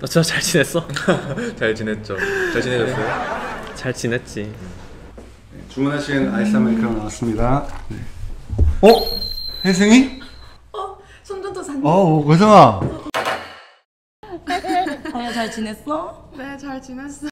너 진짜 잘 지냈어? 잘 지냈죠? 잘 지내셨어요? 잘 지냈지. 네, 주문하신 아이스 아메리카노 나왔습니다. 네. 혜승이? 손전도사님. 혜승아. 다녀 잘 지냈어? 네, 잘 지냈어.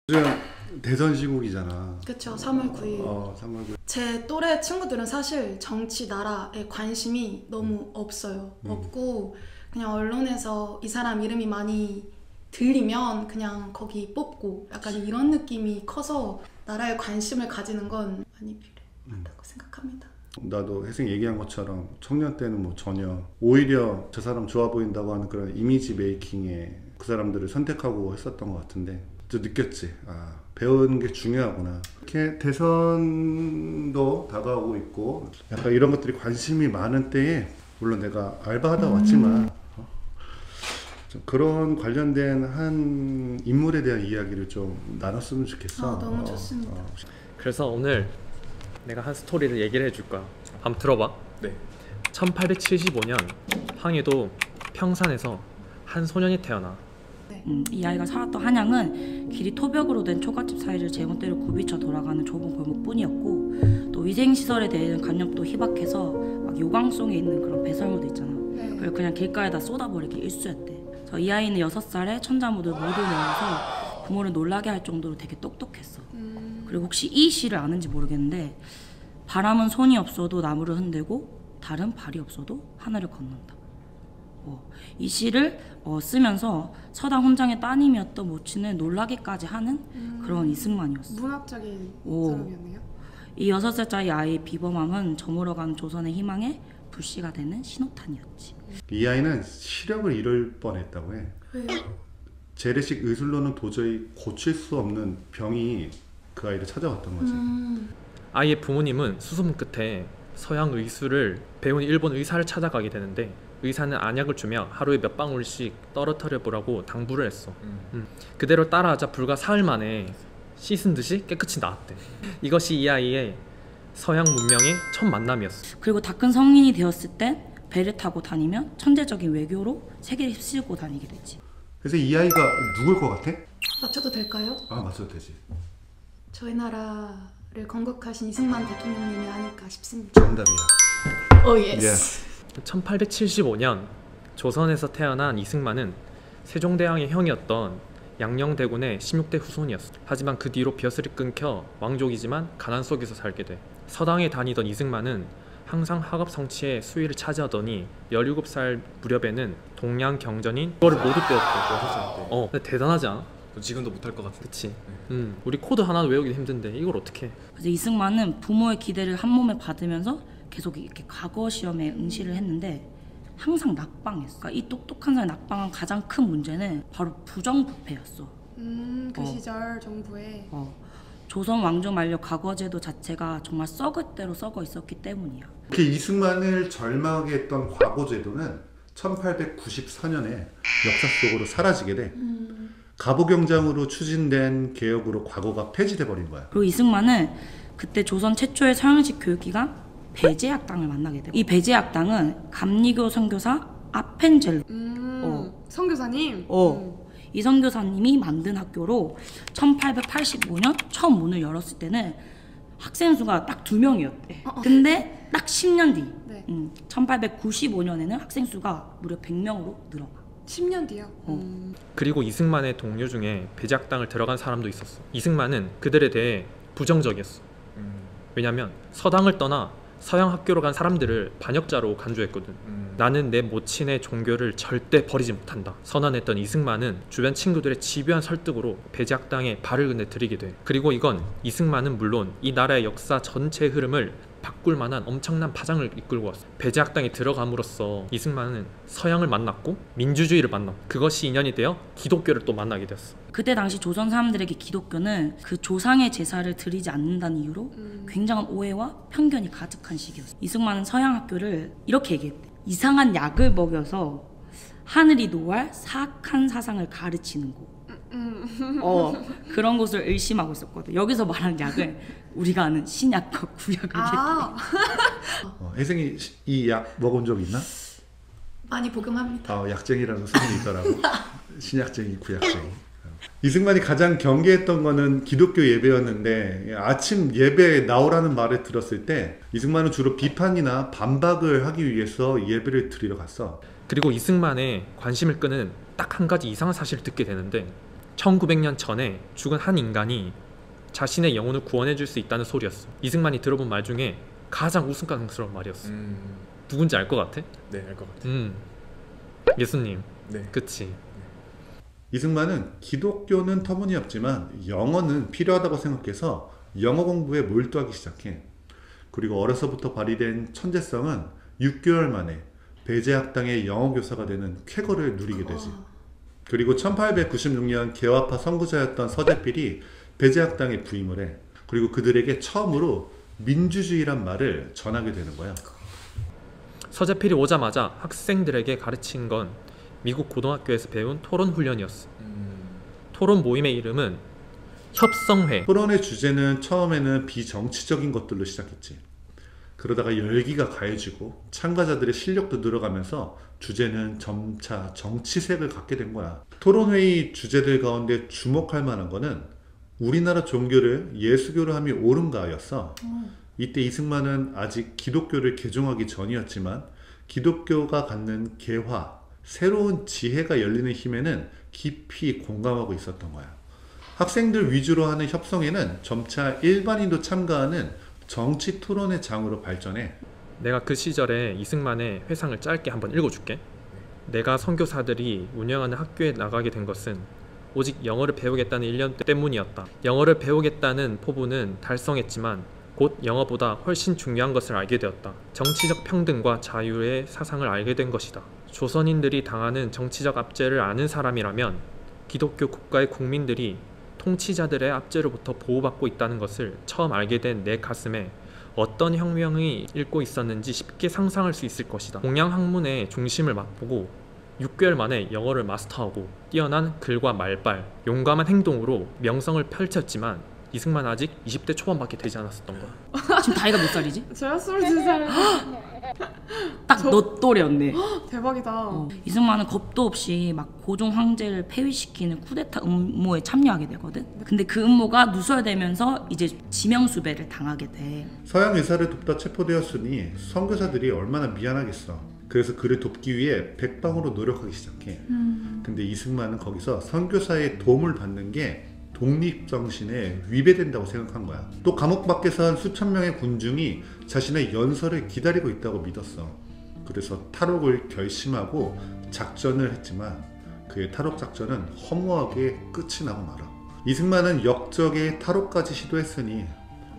요즘 대선 시국이잖아. 그쵸, 3월 9일. 3월 9일. 제 또래 친구들은 사실 정치 나라에 관심이 너무 없어요. 없고 그냥 언론에서 이 사람 이름이 많이 들리면 그냥 거기 뽑고 약간 이런 느낌이 커서 나라에 관심을 가지는 건 많이 필요하다고 생각합니다. 나도 혜승이 얘기한 것처럼 청년 때는 뭐 전혀 오히려 저 사람 좋아 보인다고 하는 그런 이미지 메이킹에 그 사람들을 선택하고 했었던 것 같은데 또 느꼈지. 배우는 게 중요하구나. 이렇게 대선도 다가오고 있고 약간 이런 것들이 관심이 많은 때에 물론 내가 알바하다 왔지만 좀 그런 관련된 한 인물에 대한 이야기를 좀 나눴으면 좋겠어. 너무 좋습니다. 그래서 오늘 내가 한 스토리를 얘기를 해줄 거야. 한번 들어봐. 네. 1875년 황해도 평산에서 한 소년이 태어나. 이 아이가 살았던 한양은 길이 토벽으로 된 초가집 사이를 제멋대로 굽이쳐 돌아가는 좁은 골목뿐이었고 또 위생시설에 대한 관념도 희박해서 막 요강송에 있는 그런 배설물도 있잖아. 그걸 그냥 길가에다 쏟아버리기 일쑤였대. 그래서 이 아이는 6살에 천자모들 모두 외워서 부모를 놀라게 할 정도로 되게 똑똑했어. 그리고 혹시 이 시를 아는지 모르겠는데 바람은 손이 없어도 나무를 흔들고 달은 발이 없어도 하늘을 걷는다. 이 시를 쓰면서 서당 훈장의 따님이었던 모친을 놀라게까지 하는 그런 이승만이었어. 문학적인 사람이었네요. 이 6살짜리 아이의 비범함은 저물어가는 조선의 희망에 불씨가 되는 신호탄이었지. 이 아이는 시력을 잃을 뻔했다고 해. 왜요? 재래식 의술로는 도저히 고칠 수 없는 병이 그 아이를 찾아왔던 거지. 아이의 부모님은 수소문 끝에 서양 의술을 배운 일본 의사를 찾아가게 되는데 의사는 안약을 주며 하루에 몇 방울씩 떨어뜨려 보라고 당부를 했어. 그대로 따라하자 불과 사흘 만에 씻은 듯이 깨끗이 나았대. 이것이 이 아이의 서양 문명의 첫 만남이었어. 그리고 다 큰 성인이 되었을 땐 배를 타고 다니며 천재적인 외교로 세계를 휩쓸고 다니게 되지. 그래서 이 아이가 누굴 것 같아? 맞춰도 될까요? 맞춰도 되지. 저희 나라를 건국하신 이승만 대통령님이 아닐까 싶습니다. 정답이야. 오 예스. 1875년 조선에서 태어난 이승만은 세종대왕의 형이었던 양녕대군의 16대 후손이었어. 하지만 그 뒤로 벼슬이 끊겨 왕족이지만 가난 속에서 살게 돼. 서당에 다니던 이승만은 항상 학업 성취에 수위를 차지하더니 17살 무렵에는 동양 경전인 이거를 모두 배웠대. 6살 때. 근데 대단하지 않아? 지금도 못할 것 같은데. 그치. 우리 코드 하나 외우기 힘든데 이걸 어떻게 해? 그래서 이승만은 부모의 기대를 한 몸에 받으면서 계속 이렇게 과거 시험에 응시를 했는데 항상 낙방했어. 그러니까 이 똑똑한 사람이 낙방한 가장 큰 문제는 바로 부정부패였어. 그 시절 정부에. 조선 왕조 만료 과거제도 자체가 정말 썩을 대로 썩어 있었기 때문이야. 그 이승만을 절망하게 했던 과거제도는 1894년에 역사 속으로 사라지게 돼. 가보경장으로 추진된 개혁으로 과거가 폐지돼 버린 거야. 그리고 이승만은 그때 조선 최초의 서양식 교육기관 배제학당을 만나게 돼요. 이 배제학당은 감리교 선교사 아펜젤로 선교사님? 이 선교사님이 만든 학교로 1885년 처음 문을 열었을 때는 학생 수가 딱 2명이었대. 근데 딱 10년 뒤 1895년에는 학생 수가 무려 100명으로 늘어나. 10년 뒤요? 그리고 이승만의 동료 중에 배제학당을 들어간 사람도 있었어. 이승만은 그들에 대해 부정적이었어. 왜냐면 서당을 떠나 서양 학교로 간 사람들을 반역자로 간주했거든. 나는 내 모친의 종교를 절대 버리지 못한다 선언했던 이승만은 주변 친구들의 집요한 설득으로 배제학당에 발을 내디디게 돼. 그리고 이건 이승만은 물론 이 나라의 역사 전체의 흐름을 바꿀 만한 엄청난 파장을 이끌고 왔어. 배제학당에 들어감으로써 이승만은 서양을 만났고 민주주의를 만났고 그것이 인연이 되어 기독교를 또 만나게 되었어. 그때 당시 조선 사람들에게 기독교는 그 조상의 제사를 드리지 않는다는 이유로 굉장한 오해와 편견이 가득한 시기였어. 이승만은 서양 학교를 이렇게 얘기했대. 이상한 약을 먹여서 하늘이 노할 사악한 사상을 가르치는 곳. 그런 것을 의심하고 있었거든. 여기서 말하는 약을 우리가 아는 신약과 구약을 혜승이 이 약 먹은 적 있나? 많이 복용합니다. 약쟁이라는 소문이 있더라고. 신약쟁이, 구약쟁이. 이승만이 가장 경계했던 거는 기독교 예배였는데 아침 예배에 나오라는 말을 들었을 때 이승만은 주로 비판이나 반박을 하기 위해서 예배를 드리러 갔어. 그리고 이승만의 관심을 끄는 딱 한 가지 이상한 사실을 듣게 되는데 1900년 전에 죽은 한 인간이 자신의 영혼을 구원해 줄 수 있다는 소리였어. 이승만이 들어본 말 중에 가장 우스꽝스러운 말이었어. 누군지 알 것 같아? 네, 알 것 같아. 예수님. 네. 그치. 이승만은 기독교는 터무니없지만 영어는 필요하다고 생각해서 영어 공부에 몰두하기 시작해. 그리고 어려서부터 발휘된 천재성은 6개월 만에 배제학당의 영어 교사가 되는 쾌거를 누리게 되지. 그리고 1896년 개화파 선구자였던 서재필이 배제학당에 부임을 해. 그리고 그들에게 처음으로 민주주의란 말을 전하게 되는 거야. 서재필이 오자마자 학생들에게 가르친 건 미국 고등학교에서 배운 토론 훈련이었어. 토론 모임의 이름은 협성회. 토론의 주제는 처음에는 비정치적인 것들로 시작했지. 그러다가 열기가 가해지고 참가자들의 실력도 늘어가면서 주제는 점차 정치색을 갖게 된 거야. 토론회의 주제들 가운데 주목할 만한 거는 우리나라 종교를 예수교로 함이 옳은가였어. 이때 이승만은 아직 기독교를 개종하기 전이었지만 기독교가 갖는 개화, 새로운 지혜가 열리는 힘에는 깊이 공감하고 있었던 거야. 학생들 위주로 하는 협성회는 점차 일반인도 참가하는 정치 토론의 장으로 발전해. 내가 그 시절에 이승만의 회상을 짧게 한번 읽어줄게. 내가 선교사들이 운영하는 학교에 나가게 된 것은 오직 영어를 배우겠다는 일념 때문이었다. 영어를 배우겠다는 포부는 달성했지만 곧 영어보다 훨씬 중요한 것을 알게 되었다. 정치적 평등과 자유의 사상을 알게 된 것이다. 조선인들이 당하는 정치적 압제를 아는 사람이라면 기독교 국가의 국민들이 통치자들의 압제로부터 보호받고 있다는 것을 처음 알게 된 내 가슴에 어떤 혁명이 읽고 있었는지 쉽게 상상할 수 있을 것이다. 동양 학문의 중심을 맛보고 6개월 만에 영어를 마스터하고 뛰어난 글과 말발, 용감한 행동으로 명성을 펼쳤지만 이승만 아직 20대 초반밖에 되지 않았었던 거야. 지금 다이가 몇 살이지? 저요? 22살에 딱 너 또래였네. 대박이다. 이승만은 겁도 없이 막 고종 황제를 폐위시키는 쿠데타 음모에 참여하게 되거든. 근데 그 음모가 누설되면서 이제 지명수배를 당하게 돼. 서양 의사를 돕다 체포되었으니 선교사들이 얼마나 미안하겠어. 그래서 그를 돕기 위해 백방으로 노력하기 시작해. 근데 이승만은 거기서 선교사의 도움을 받는 게 독립정신에 위배된다고 생각한 거야. 또 감옥 밖에선 수천 명의 군중이 자신의 연설을 기다리고 있다고 믿었어. 그래서 탈옥을 결심하고 작전을 했지만 그의 탈옥 작전은 허무하게 끝이 나고 말아. 이승만은 역적의 탈옥까지 시도했으니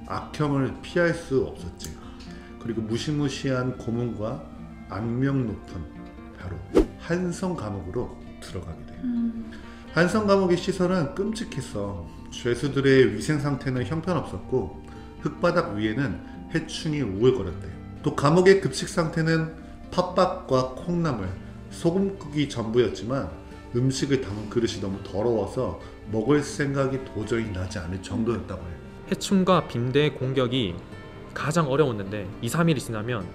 악형을 피할 수 없었지. 그리고 무시무시한 고문과 악명 높은 바로 한성 감옥으로 들어가게 돼. 한성 감옥의 시설은 끔찍했어. 죄수들의 위생 상태는 형편없었고 흙바닥 위에는 해충이 우글거렸대. 또 감옥의 급식 상태는 팥밥과 콩나물, 소금국이 전부였지만 음식을 담은 그릇이 너무 더러워서 먹을 생각이 도저히 나지 않을 정도였다고 해. 해충과 빈대의 공격이 가장 어려웠는데 2-3일이 지나면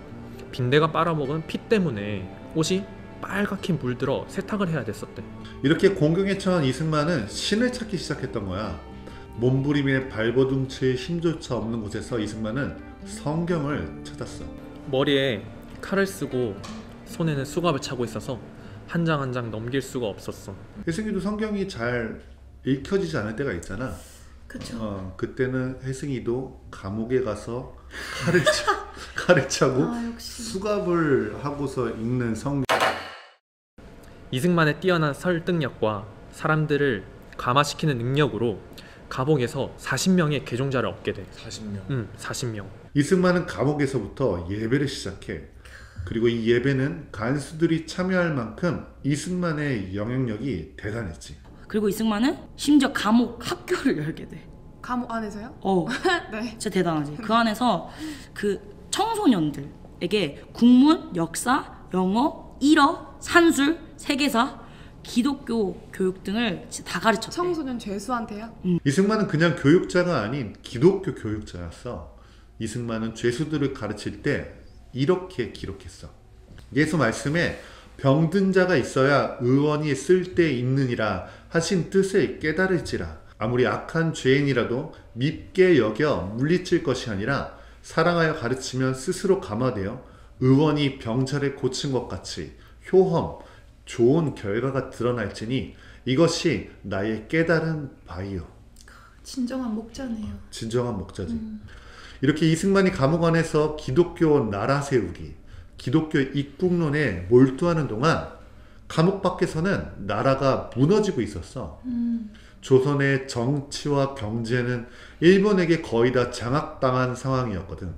빈대가 빨아먹은 피 때문에 옷이 빨갛게 물들어 세탁을 해야 됐었대. 이렇게 공경에 처한 이승만은 신을 찾기 시작했던 거야. 몸부림에 발버둥칠 힘조차 없는 곳에서 이승만은 성경을 찾았어. 머리에 칼을 쓰고 손에는 수갑을 차고 있어서 한 장 한 장 넘길 수가 없었어. 혜승이도 성경이 잘 읽혀지지 않을 때가 있잖아. 그쵸. 그때는 혜승이도 감옥에 가서 칼을 차고 역시. 수갑을 하고서 읽는 성경. 이승만의 뛰어난 설득력과 사람들을 감화시키는 능력으로 감옥에서 40명의 개종자를 얻게 돼. 40명. 40명. 이승만은 감옥에서부터 예배를 시작해. 그리고 이 예배는 간수들이 참여할 만큼 이승만의 영향력이 대단했지. 그리고 이승만은 심지어 감옥 학교를 열게 돼. 감옥 안에서요? 네. 진짜 대단하지. 그 안에서 그 청소년들에게 국문, 역사, 영어, 일어, 산술, 세계사, 기독교 교육 등을 진짜 다 가르쳤대. 청소년 죄수한테요? 이승만은 그냥 교육자가 아닌 기독교 교육자였어. 이승만은 죄수들을 가르칠 때 이렇게 기록했어. 예수 말씀에 병든 자가 있어야 의원이 쓸데 있느니라 하신 뜻을 깨달을지라. 아무리 악한 죄인이라도 밉게 여겨 물리칠 것이 아니라 사랑하여 가르치면 스스로 감화되어 의원이 병자를 고친 것 같이 효험, 좋은 결과가 드러날지니 이것이 나의 깨달은 바이요. 진정한 목자네요. 진정한 목자지. 이렇게 이승만이 감옥 안에서 기독교 나라 세우기, 기독교 입국론에 몰두하는 동안 감옥 밖에서는 나라가 무너지고 있었어. 조선의 정치와 경제는 일본에게 거의 다 장악당한 상황이었거든.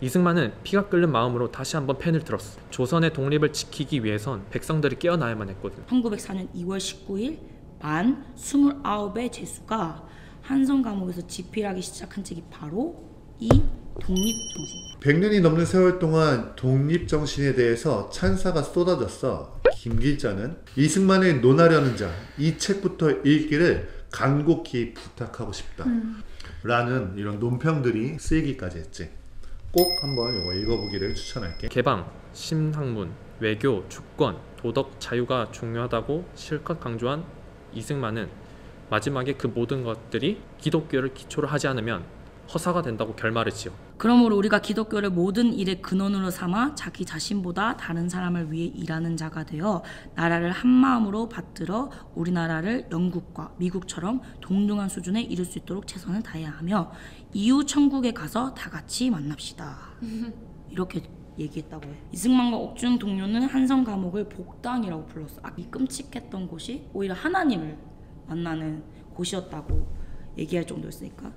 이승만은 피가 끓는 마음으로 다시 한번 펜을 들었어. 조선의 독립을 지키기 위해선 백성들이 깨어나야만 했거든. 1904년 2월 19일 만 29의 재수가 한성 감옥에서 집필하기 시작한 책이 바로 이 독립정신. 100년이 넘는 세월 동안 독립정신에 대해서 찬사가 쏟아졌어. 김길자는 이승만을 논하려는 자, 이 책부터 읽기를 간곡히 부탁하고 싶다 라는 이런 논평들이 쓰이기까지 했지. 꼭 한번 이거 읽어보기를 추천할게. 개방, 신학문, 외교, 주권, 도덕, 자유가 중요하다고 실컷 강조한 이승만은 마지막에 그 모든 것들이 기독교를 기초로 하지 않으면 허사가 된다고 결말을 지어. 그러므로 우리가 기독교를 모든 일의 근원으로 삼아 자기 자신보다 다른 사람을 위해 일하는 자가 되어 나라를 한 마음으로 받들어 우리나라를 영국과 미국처럼 동등한 수준에 이룰 수 있도록 최선을 다해야 하며 이후 천국에 가서 다 같이 만납시다. 이렇게 얘기했다고 해. 이승만과 옥중 동료는 한성 감옥을 복당이라고 불렀어. 이 끔찍했던 곳이 오히려 하나님을 만나는 곳이었다고 얘기할 정도였으니까.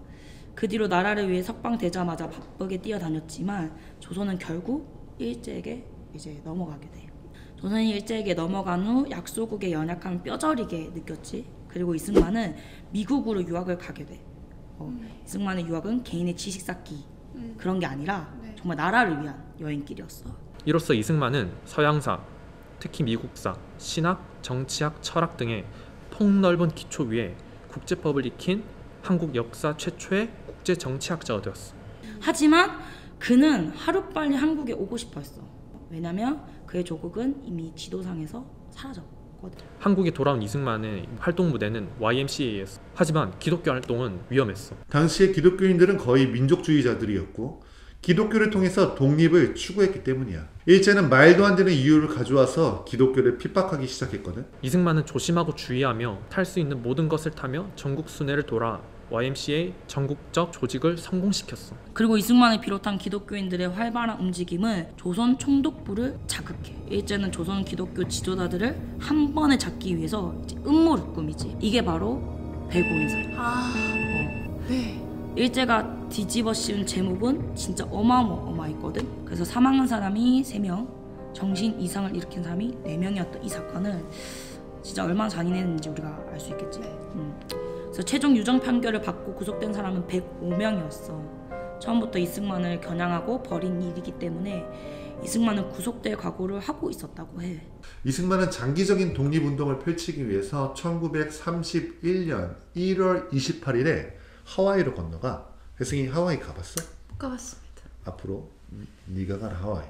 그 뒤로 나라를 위해 석방되자마자 바쁘게 뛰어다녔지만 조선은 결국 일제에게 이제 넘어가게 돼. 조선이 일제에게 넘어간 후 약소국의 연약함을 뼈저리게 느꼈지. 그리고 이승만은 미국으로 유학을 가게 돼. 이승만의 유학은 개인의 지식 쌓기 그런 게 아니라 정말 나라를 위한 여행길이었어. 이로써 이승만은 서양사, 특히 미국사, 신학, 정치학, 철학 등의 폭넓은 기초 위에 국제법을 익힌 한국 역사 최초의 국제 정치학자가 되었어. 하지만 그는 하루빨리 한국에 오고 싶어 했어. 왜냐면 그의 조국은 이미 지도상에서 사라졌거든. 한국에 돌아온 이승만의 활동 무대는 YMCA였어. 하지만 기독교 활동은 위험했어. 당시의 기독교인들은 거의 민족주의자들이었고 기독교를 통해서 독립을 추구했기 때문이야. 일제는 말도 안 되는 이유를 가져와서 기독교를 핍박하기 시작했거든. 이승만은 조심하고 주의하며 탈 수 있는 모든 것을 타며 전국 순회를 돌아 YMCA 전국적 조직을 성공시켰어. 그리고 이승만을 비롯한 기독교인들의 활발한 움직임은 조선 총독부를 자극해. 일제는 조선 기독교 지도자들을 한 번에 잡기 위해서 음모를 꾸미지. 이게 바로 배고인설. 네. 일제가 뒤집어 씌운 제목은 진짜 어마어마했거든. 그래서 사망한 사람이 3명, 정신 이상을 일으킨 사람이 4명이었던 이 사건은 진짜 얼마나 잔인했는지 우리가 알 수 있겠지. 그래서 최종 유정 판결을 받고 구속된 사람은 105명이었어. 처음부터 이승만을 겨냥하고 벌인 일이기 때문에 이승만은 구속될 각오를 하고 있었다고 해. 이승만은 장기적인 독립운동을 펼치기 위해서 1931년 1월 28일에 하와이로 건너가. 혜승이 하와이 가봤어? 못 가봤습니다. 앞으로 네가 가라 하와이.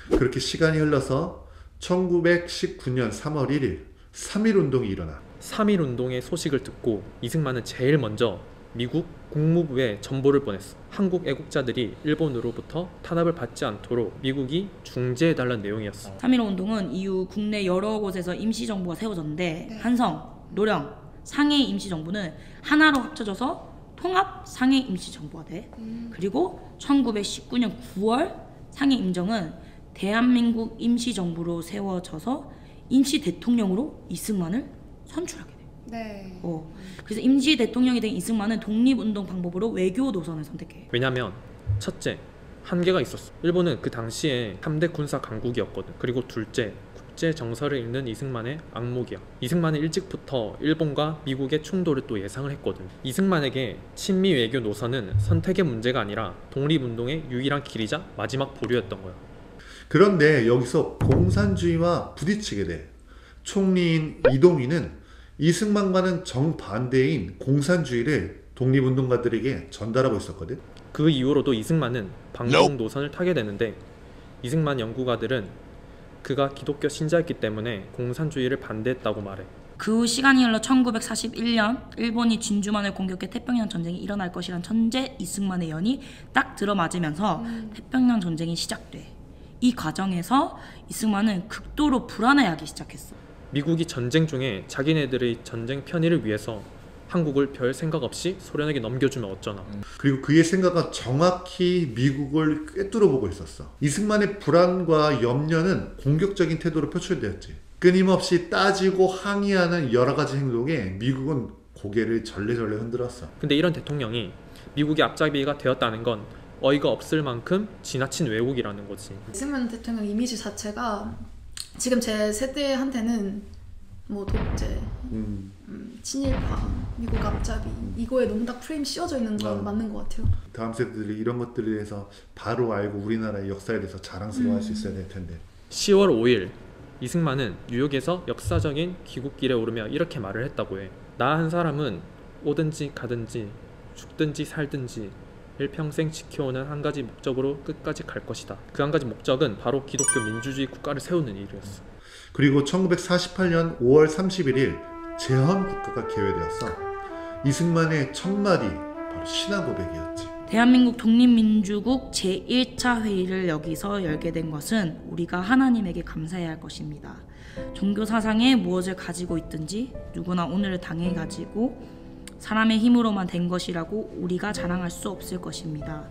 그렇게 시간이 흘러서 1919년 3월 1일 3.1운동이 일어나. 3.1운동의 소식을 듣고 이승만은 제일 먼저 미국 국무부에 전보를 보냈어. 한국 애국자들이 일본으로부터 탄압을 받지 않도록 미국이 중재해달라는 내용이었어. 3.1운동은 이후 국내 여러 곳에서 임시정부가 세워졌는데 한성, 노령, 상해 임시정부는 하나로 합쳐져서 통합 상해 임시정부가 돼. 그리고 1919년 9월 상해 임정은 대한민국 임시정부로 세워져서 임시대통령으로 이승만을 선출하게 돼. 네. 그래서 임시대통령이 된 이승만은 독립운동 방법으로 외교 노선을 선택해. 왜냐면 첫째, 한계가 있었어. 일본은 그 당시에 3대 군사 강국이었거든. 그리고 둘째, 국제 정서를 읽는 이승만의 악목이야. 이승만은 일찍부터 일본과 미국의 충돌을 또 예상을 했거든. 이승만에게 친미 외교 노선은 선택의 문제가 아니라 독립운동의 유일한 길이자 마지막 보루였던 거야. 그런데 여기서 공산주의와 부딪히게 돼. 총리인 이동희는 이승만과는 정반대인 공산주의를 독립운동가들에게 전달하고 있었거든. 그 이후로도 이승만은 방공 노선을 타게 되는데 이승만 연구가들은 그가 기독교 신자였기 때문에 공산주의를 반대했다고 말해. 그 후 시간이 흘러 1941년 일본이 진주만을 공격해 태평양 전쟁이 일어날 것이란 천재 이승만의 연이 딱 들어맞으면서 태평양 전쟁이 시작돼. 이 과정에서 이승만은 극도로 불안해하기 시작했어. 미국이 전쟁 중에 자기네들의 전쟁 편의를 위해서 한국을 별 생각 없이 소련에게 넘겨주면 어쩌나. 그리고 그의 생각은 정확히 미국을 꿰뚫어 보고 있었어. 이승만의 불안과 염려는 공격적인 태도로 표출되었지. 끊임없이 따지고 항의하는 여러 가지 행동에 미국은 고개를 절레절레 흔들었어. 근데 이런 대통령이 미국의 앞잡이가 되었다는 건 어이가 없을 만큼 지나친 왜곡이라는 거지. 이승만 대통령 이미지 자체가 지금 제 세대한테는 뭐 독재, 친일파, 미국 앞잡이 이거에 너무 딱 프레임 씌워져 있는 건 맞는 것 같아요. 다음 세대들이 이런 것들에 대해서 바로 알고 우리나라의 역사에 대해서 자랑스러워할 수 있어야 될 텐데. 10월 5일 이승만은 뉴욕에서 역사적인 귀국길에 오르며 이렇게 말을 했다고 해. 나 한 사람은 오든지 가든지 죽든지 살든지 일평생 지켜오는 한 가지 목적으로 끝까지 갈 것이다. 그 한 가지 목적은 바로 기독교 민주주의 국가를 세우는 일이었어. 그리고 1948년 5월 31일 제헌국가가 개회되었어. 이승만의 첫 말이 바로 신앙 고백이었지. 대한민국 독립민주국 제1차 회의를 여기서 열게 된 것은 우리가 하나님에게 감사해야 할 것입니다. 종교 사상에 무엇을 가지고 있든지 누구나 오늘을 당해 가지고 사람의 힘으로만 된 것이라고 우리가 자랑할 수 없을 것입니다.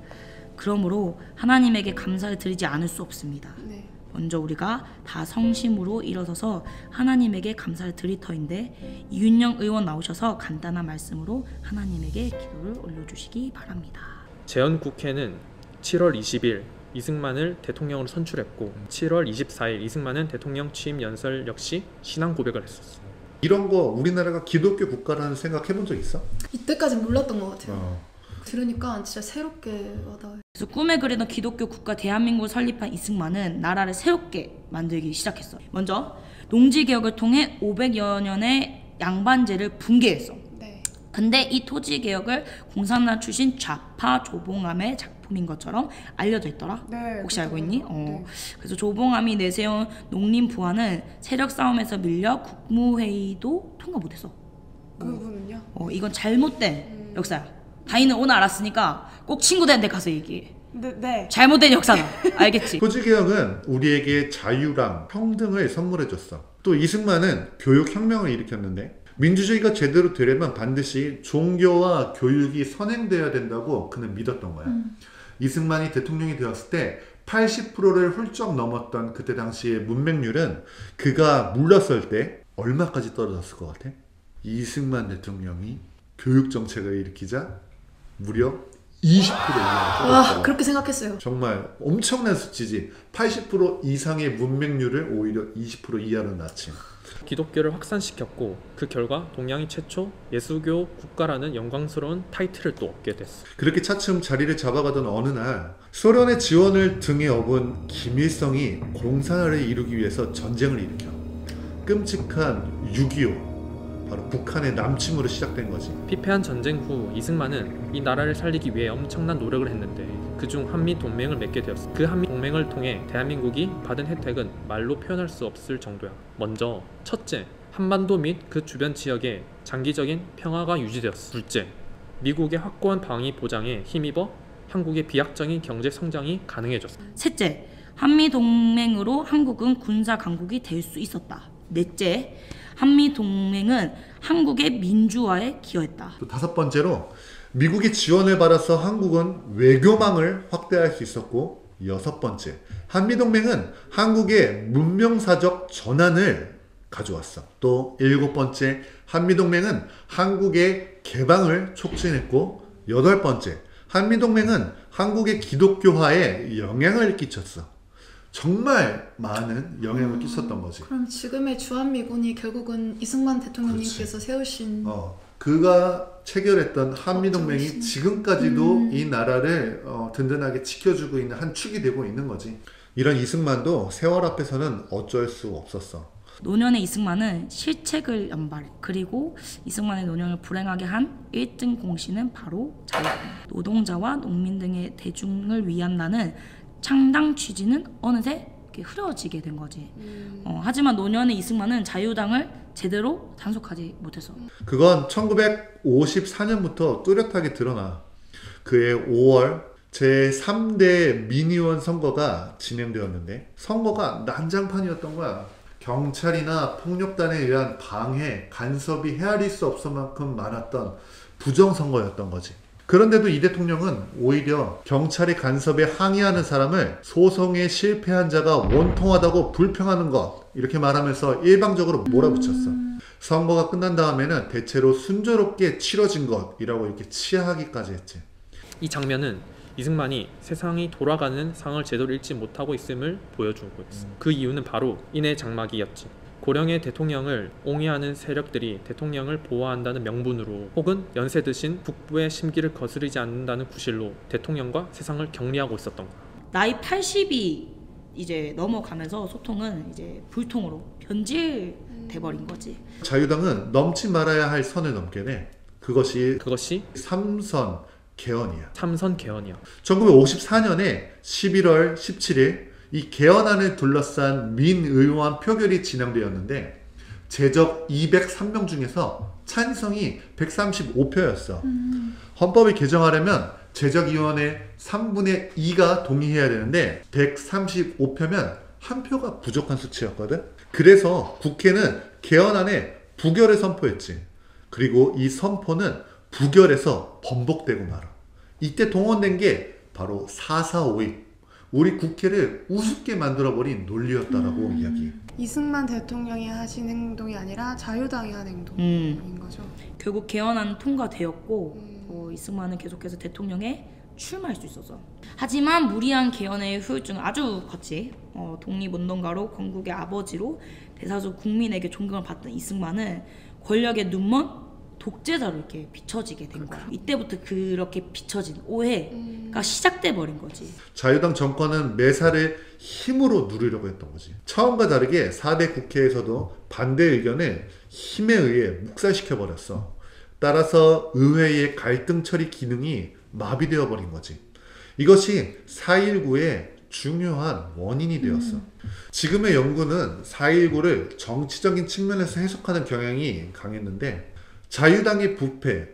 그러므로 하나님에게 감사를 드리지 않을 수 없습니다. 네. 먼저 우리가 다 성심으로 일어서서 하나님에게 감사를 드릴 터인데 이윤영 의원 나오셔서 간단한 말씀으로 하나님에게 기도를 올려주시기 바랍니다. 제헌국회는 7월 20일 이승만을 대통령으로 선출했고 7월 24일 이승만은 대통령 취임 연설 역시 신앙 고백을 했었어. 이런 거 우리나라가 기독교 국가라는 생각 해본 적 있어? 이때까지 몰랐던 것 같아요. 들으니까 진짜 새롭게 와닿아요. 그래서 꿈에 그리던 기독교 국가 대한민국을 설립한 이승만은 나라를 새롭게 만들기 조작했어. 먼저 농지개혁을 통해 500여 년의 양반제를 붕괴했어. 네. 근데 이 토지개혁을 공산당 출신 좌파 조봉암의 작품인 것처럼 알려져 있더라. 네. 혹시 알고 있니? 네. 그래서 조봉암이 내세운 농림부안은 세력 싸움에서 밀려 국무회의도 통과 못했어. 그 부분은요? 이건 잘못된 역사야. 다이는 오늘 알았으니까 꼭 친구들한테 가서 얘기해. 네. 잘못된 역사다. 알겠지? 토지개혁은 우리에게 자유랑 평등을 선물해줬어. 또 이승만은 교육혁명을 일으켰는데 민주주의가 제대로 되려면 반드시 종교와 교육이 선행돼야 된다고 그는 믿었던 거야. 이승만이 대통령이 되었을 때 80%를 훌쩍 넘었던 그때 당시의 문맹률은 그가 물러설 때 얼마까지 떨어졌을 것 같아? 이승만 대통령이 교육정책을 일으키자 무려 20% 이하로 와, 떨어졌다고. 그렇게 생각했어요. 정말 엄청난 수치지. 80% 이상의 문맹률을 오히려 20% 이하로 낮춘. 기독교를 확산시켰고 그 결과 동양이 최초 예수교 국가라는 영광스러운 타이틀을 또 얻게 됐어. 그렇게 차츰 자리를 잡아가던 어느 날 소련의 지원을 등에 업은 김일성이 공산화를 이루기 위해서 전쟁을 일으켜. 끔찍한 6.25 바로 북한의 남침으로 시작된 거지. 피폐한 전쟁 후 이승만은 이 나라를 살리기 위해 엄청난 노력을 했는데 그중 한미동맹을 맺게 되었어. 그 한미동맹을 통해 대한민국이 받은 혜택은 말로 표현할 수 없을 정도야. 먼저 첫째, 한반도 및 그 주변 지역에 장기적인 평화가 유지되었어. 둘째, 미국의 확고한 방위 보장에 힘입어 한국의 비약적인 경제 성장이 가능해졌어. 셋째, 한미동맹으로 한국은 군사 강국이 될 수 있었다. 넷째, 한미동맹은 한국의 민주화에 기여했다. 또 다섯 번째로 미국의 지원을 받아서 한국은 외교망을 확대할 수 있었고, 여섯 번째, 한미동맹은 한국의 문명사적 전환을 가져왔어. 또 일곱 번째, 한미동맹은 한국의 개방을 촉진했고, 여덟 번째, 한미동맹은 한국의 기독교화에 영향을 끼쳤어. 정말 많은 영향을 끼쳤던 거지. 그럼 지금의 주한미군이 결국은 이승만 대통령님께서 세우신 그가 체결했던 한미동맹이 어쩌면 지금까지도 이 나라를 든든하게 지켜주고 있는 한 축이 되고 있는 거지. 이런 이승만도 세월 앞에서는 어쩔 수 없었어. 노년의 이승만은 실책을 연발해. 그리고 이승만의 노년을 불행하게 한 1등 공신은 바로 자유공. 노동자와 농민 등의 대중을 위한 나는 창당 취지는 어느새 이렇게 흐려지게 된 거지. 하지만 노년의 이승만은 자유당을 제대로 단속하지 못했어. 그건 1954년부터 뚜렷하게 드러나. 그해 5월 제3대 민의원 선거가 진행되었는데 선거가 난장판이었던 거야. 경찰이나 폭력단에 의한 방해, 간섭이 헤아릴 수 없을 만큼 많았던 부정선거였던 거지. 그런데도 이 대통령은 오히려 경찰의 간섭에 항의하는 사람을 소송에 실패한 자가 원통하다고 불평하는 것, 이렇게 말하면서 일방적으로 몰아붙였어. 선거가 끝난 다음에는 대체로 순조롭게 치러진 것이라고 이렇게 치하하기까지 했지. 이 장면은 이승만이 세상이 돌아가는 상을 제대로 읽지 못하고 있음을 보여주고 있어. 그 이유는 바로 인해 장막이었지. 고령의 대통령을 옹이하는 세력들이 대통령을 보호한다는 명분으로 혹은 연세 드신 북부의 심기를 거스르지 않는다는 구실로 대통령과 세상을 격리하고 있었던 거야. 나이 80이 이제 넘어가면서 소통은 이제 불통으로 변질돼 버린 거지. 자유당은 넘지 말아야 할 선을 넘게 돼. 그것이 삼선 개헌이야. 삼선 개헌이야. 1954년에 11월 17일 이 개헌안을 둘러싼 민의원 표결이 진행되었는데 제적 203명 중에서 찬성이 135표였어. 헌법을 개정하려면 제적위원의 3분의 2가 동의해야 되는데 135표면 한 표가 부족한 수치였거든. 그래서 국회는 개헌안에 부결을 선포했지. 그리고 이 선포는 부결에서 번복되고 말아. 이때 동원된 게 바로 4.4.5.1 우리 국회를 우습게 만들어버린 논리였다라고 이야기해. 이승만 대통령이 하신 행동이 아니라 자유당이 한 행동인 거죠. 결국 개헌안 통과되었고 이승만은 계속해서 대통령에 출마할 수 있었어. 하지만 무리한 개헌의 후유증은 아주 컸지. 독립운동가로 건국의 아버지로 대다수 국민에게 존경을 받던 이승만은 권력의 눈먼 독재자로 이렇게 비춰지게 된 거야. 이때부터 그렇게 비춰진 오해가 시작돼 버린 거지. 자유당 정권은 매사를 힘으로 누리려고 했던 거지. 처음과 다르게 4대 국회에서도 반대 의견을 힘에 의해 묵살시켜 버렸어. 따라서 의회의 갈등 처리 기능이 마비되어 버린 거지. 이것이 4.19의 중요한 원인이 되었어. 지금의 연구는 4.19를 정치적인 측면에서 해석하는 경향이 강했는데 자유당의 부패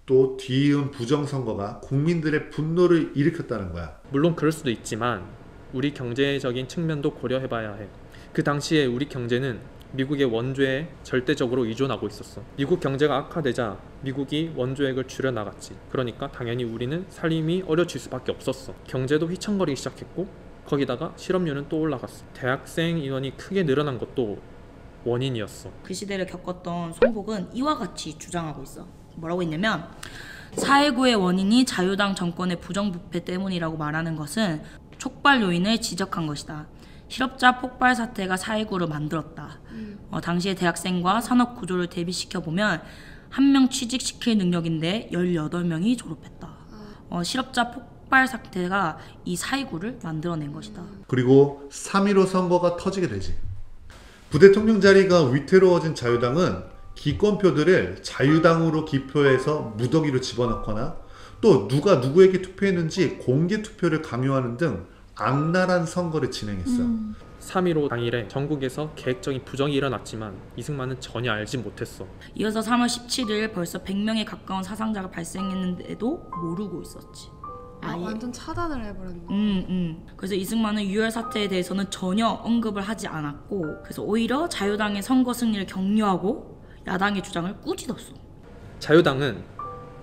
또 뒤이은 부정선거가 국민들의 분노를 일으켰다는 거야. 물론 그럴 수도 있지만 우리 경제적인 측면도 고려해봐야 해. 그 당시에 우리 경제는 미국의 원조에 절대적으로 의존하고 있었어. 미국 경제가 악화되자 미국이 원조액을 줄여나갔지. 그러니까 당연히 우리는 살림이 어려질 수밖에 없었어. 경제도 휘청거리기 시작했고 거기다가 실업률은 또 올라갔어. 대학생 인원이 크게 늘어난 것도 원인이었어. 그 시대를 겪었던 손복은 이와 같이 주장하고 있어. 뭐라고 했냐면 4.19의 원인이 자유당 정권의 부정부패 때문이라고 말하는 것은 촉발 요인을 지적한 것이다. 실업자 폭발 사태가 4.19를 만들었다. 당시의 대학생과 산업 구조를 대비시켜보면 한 명 취직시킬 능력인데 18명이 졸업했다. 실업자 폭발 사태가 이 4.19를 만들어낸 것이다. 그리고 3.15 선거가 터지게 되지. 부대통령 자리가 위태로워진 자유당은 기권표들을 자유당으로 기표해서 무더기로 집어넣거나 또 누가 누구에게 투표했는지 공개 투표를 강요하는 등 악랄한 선거를 진행했어. 3.15 당일에 전국에서 계획적인 부정이 일어났지만 이승만은 전혀 알지 못했어. 이어서 3월 17일 벌써 100명에 가까운 사상자가 발생했는데도 모르고 있었지. 완전 차단을 해버렸네. 그래서 이승만은 유혈 사태에 대해서는 전혀 언급을 하지 않았고 그래서 오히려 자유당의 선거 승리를 격려하고 야당의 주장을 꾸짖었어. 자유당은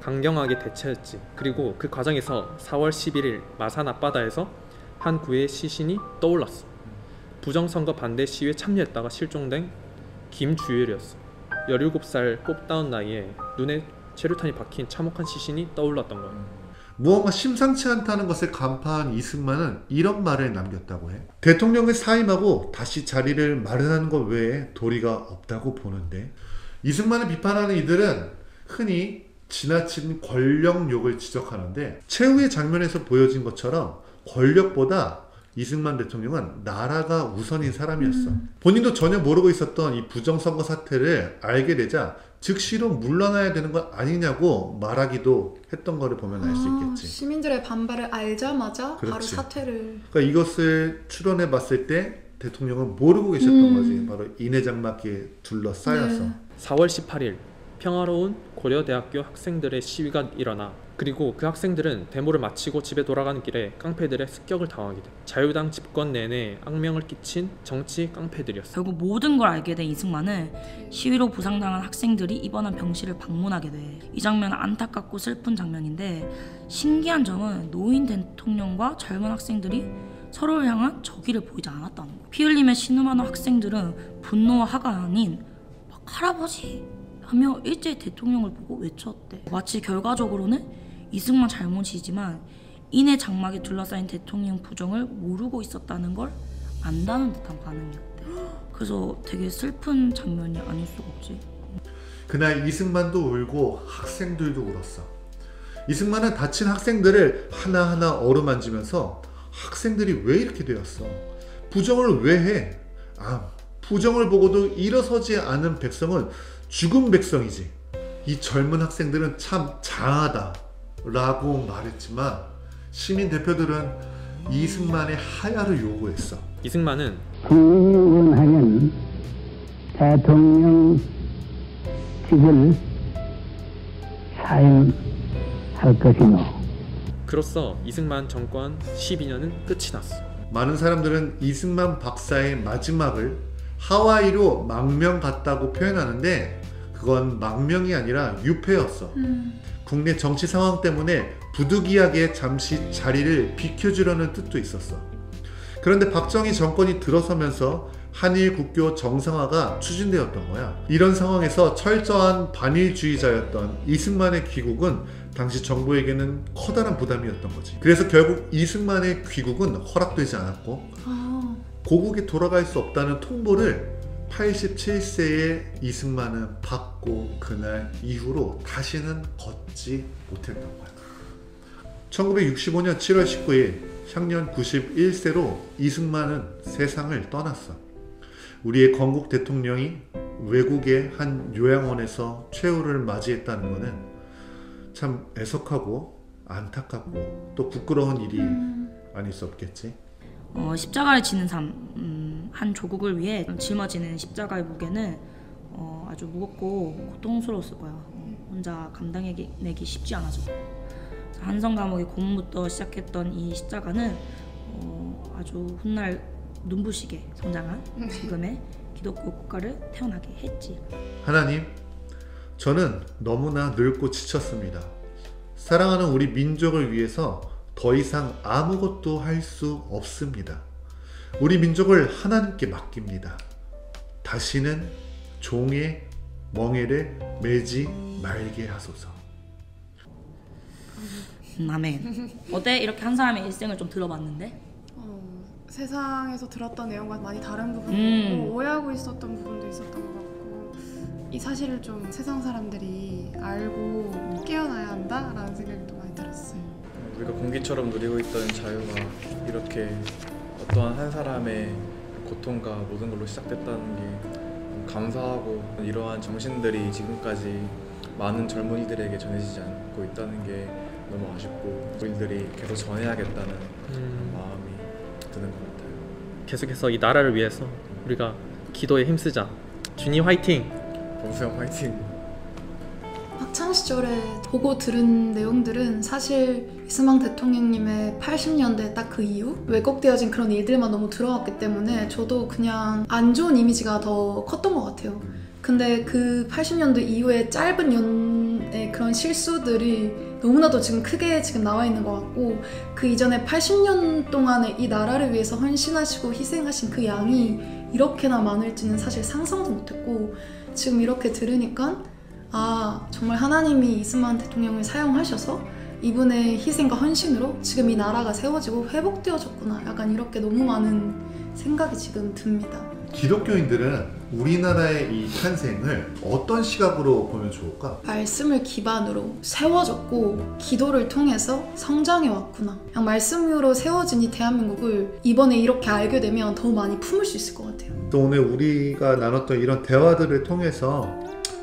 강경하게 대처했지. 그리고 그 과정에서 4월 11일 마산 앞바다에서 한 구의 시신이 떠올랐어. 부정선거 반대 시위에 참여했다가 실종된 김주열이었어. 17살 꽃다운 나이에 눈에 체류탄이 박힌 참혹한 시신이 떠올랐던 거야. 무언가 심상치 않다는 것을 간파한 이승만은 이런 말을 남겼다고 해. 대통령을 사임하고 다시 자리를 마련하는 것 외에 도리가 없다고 보는데 이승만을 비판하는 이들은 흔히 지나친 권력욕을 지적하는데 최후의 장면에서 보여진 것처럼 권력보다 이승만 대통령은 나라가 우선인 사람이었어. 본인도 전혀 모르고 있었던 이 부정선거 사태를 알게 되자 즉시로 물러나야 되는 것 아니냐고 말하기도 했던 거를 보면 알 수 있겠지. 시민들의 반발을 알자마자 바로 그렇지. 사퇴를. 그러니까 이것을 추론해 봤을 때 대통령은 모르고 계셨던 거지. 음. 바로 인해 장막기에 둘러싸여서. 네. 4월 18일 평화로운 고려대학교 학생들의 시위가 일어나 그리고 그 학생들은 데모를 마치고 집에 돌아가는 길에 깡패들의 습격을 당하게 돼. 자유당 집권 내내 악명을 끼친 정치 깡패들이었어. 결국 모든 걸 알게 된 이승만은 시위로 부상당한 학생들이 입원한 병실을 방문하게 돼. 이 장면은 안타깝고 슬픈 장면인데 신기한 점은 노인 대통령과 젊은 학생들이 서로를 향한 적의를 보이지 않았다는 거야. 피 흘리며 신음하는 학생들은 분노와 화가 아닌 막 할아버지 하며 일제히 대통령을 보고 외쳤대. 마치 결과적으로는 이승만 잘못이지만 인해 장막에 둘러싸인 대통령 부정을 모르고 있었다는 걸 안다는 듯한 반응이었대. 그래서 되게 슬픈 장면이 아닐 수가 없지. 그날 이승만도 울고 학생들도 울었어. 이승만은 다친 학생들을 하나하나 어루만지면서 학생들이 왜 이렇게 되었어? 부정을 왜 해? 부정을 보고도 일어서지 않은 백성은 죽은 백성이지. 이 젊은 학생들은 참 장하다 라고 말했지만 시민 대표들은 이승만의 하야를 요구했어. 이승만은 국민운하면 대통령직을 사임할 것이노. 그로써 이승만 정권 12년은 끝이 났어. 많은 사람들은 이승만 박사의 마지막을 하와이로 망명 갔다고 표현하는데 그건 망명이 아니라 유폐였어. 국내 정치 상황 때문에 부득이하게 잠시 자리를 비켜주려는 뜻도 있었어. 그런데 박정희 정권이 들어서면서 한일 국교 정상화가 추진되었던 거야. 이런 상황에서 철저한 반일주의자였던 이승만의 귀국은 당시 정부에게는 커다란 부담이었던 거지. 그래서 결국 이승만의 귀국은 허락되지 않았고 고국에 돌아갈 수 없다는 통보를 87세의 이승만은 받고 그날 이후로 다시는 걷지 못했던 거야. 1965년 7월 19일 향년 91세로 이승만은 세상을 떠났어. 우리의 건국 대통령이 외국의 한 요양원에서 최후를 맞이했다는 것은 참 애석하고 안타깝고 또 부끄러운 일이 아닐 수 없겠지. 십자가를 지는 삶, 한 조국을 위해 짊어지는 십자가의 무게는 아주 무겁고 고통스러웠을 거야. 혼자 감당해내기 쉽지 않아서. 한성 감옥의 고문부터 시작했던 이 십자가는 아주 훗날 눈부시게 성장한 지금의 기독교 국가를 태어나게 했지. 하나님, 저는 너무나 늙고 지쳤습니다. 사랑하는 우리 민족을 위해서 더 이상 아무것도 할 수 없습니다. 우리 민족을 하나님께 맡깁니다. 다시는 종의 멍에를 매지 말게 하소서. 아멘. 어때? 이렇게 한 사람의 일생을 좀 들어봤는데? 세상에서 들었던 내용과 많이 다른 부분도 있고 오해하고 있었던 부분도 있었던 것 같고 이 사실을 좀 세상 사람들이 알고 깨어나야 한다라는 생각이 또 많이 들었어요. 우리가 공기처럼 누리고 있던 자유가 이렇게 어떠한 한 사람의 고통과 모든 걸로 시작됐다는 게 감사하고 이러한 정신들이 지금까지 많은 젊은이들에게 전해지지 않고 있다는 게 너무 아쉽고 우리들이 계속 전해야겠다는 마음이 드는 것 같아요. 계속해서 이 나라를 위해서 우리가 기도에 힘쓰자. 준이 화이팅! 범수형 화이팅! 학창 시절에 보고 들은 내용들은 사실 이승만 대통령님의 80년대 딱 그 이후 왜곡되어진 그런 일들만 너무 들어왔기 때문에 저도 그냥 안 좋은 이미지가 더 컸던 것 같아요. 근데 그 80년대 이후에 짧은 연의 그런 실수들이 너무나도 지금 크게 지금 나와 있는 것 같고 그 이전에 80년 동안에 이 나라를 위해서 헌신하시고 희생하신 그 양이 이렇게나 많을지는 사실 상상도 못했고 지금 이렇게 들으니까 정말 하나님이 이승만 대통령을 사용하셔서 이분의 희생과 헌신으로 지금 이 나라가 세워지고 회복되어졌구나. 약간 이렇게 너무 많은 생각이 지금 듭니다. 기독교인들은 우리나라의 이 탄생을 어떤 시각으로 보면 좋을까? 말씀을 기반으로 세워졌고 기도를 통해서 성장해 왔구나. 그냥 말씀으로 세워진 이 대한민국을 이번에 이렇게 알게 되면 더 많이 품을 수 있을 것 같아요. 또 오늘 우리가 나눴던 이런 대화들을 통해서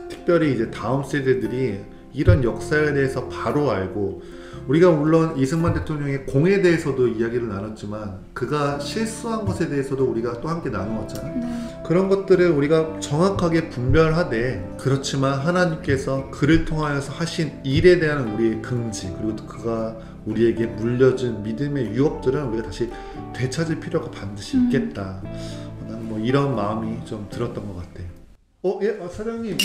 특별히 이제 다음 세대들이 이런 역사에 대해서 바로 알고 우리가 물론 이승만 대통령의 공에 대해서도 이야기를 나눴지만 그가 실수한 것에 대해서도 우리가 또 함께 나누었잖아요. 네. 그런 것들을 우리가 정확하게 분별하되 그렇지만 하나님께서 그를 통하여서 하신 일에 대한 우리의 긍지 그리고 또 그가 우리에게 물려준 믿음의 유업들은 우리가 다시 되찾을 필요가 반드시 있겠다. 나는 뭐 이런 마음이 좀 들었던 것 같아요. 예, 사장님.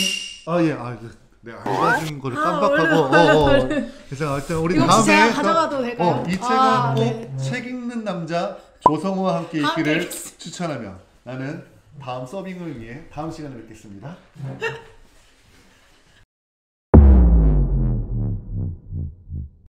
네, 알려준 거를 깜빡하고. 그래서 하여튼 우리 이거 다음에 제가 가져가도 될까요? 이 책은 꼭 네. 책 읽는 남자 조성우와 함께 읽기를 함께 추천하며 나는 다음 서빙을 위해 다음 시간에 뵙겠습니다.